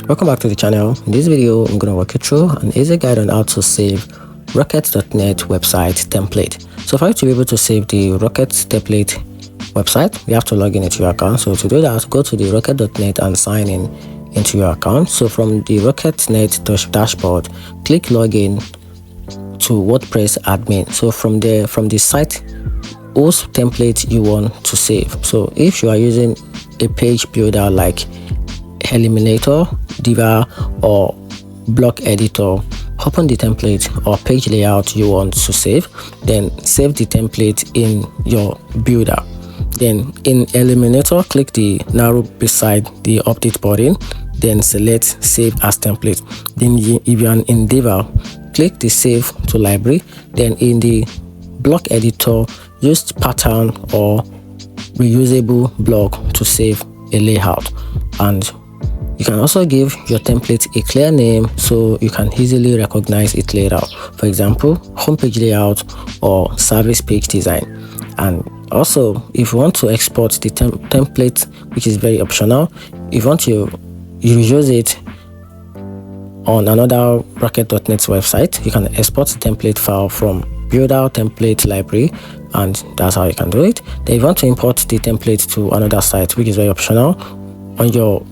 Welcome back to the channel. In this video, I'm going to walk you through an easy guide on how to save rocket.net website template. So for you to be able to save the rocket template website, you have to log in into your account. So to do that, go to the rocket.net and sign in into your account. So from the rocket.net dashboard, click login to WordPress admin. So from there, from the site, whose template you want to save. So if you are using a page builder like Eliminator, Diva, or block editor, open the template or page layout you want to save, then save the template in your builder. Then in Eliminator, click the arrow beside the update button, then select save as template. Then if you're in Diva, click the save to library. Then in the block editor, use pattern or reusable block to save a layout. And you can also give your template a clear name so you can easily recognize its layout. For example, homepage layout or service page design. And also, if you want to export the template, which is very optional, if you want to use it on another rocket.net website, you can export the template file from builder template library, and that's how you can do it. Then if you want to import the template to another site, which is very optional, on your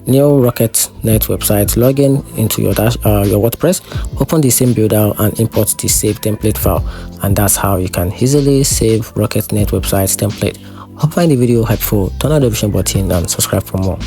new rocket.net website, log in into your WordPress, open the same builder and import the save template file, and that's how you can easily save rocket.net website template. Hope you find the video helpful. Turn on the notification button and subscribe for more.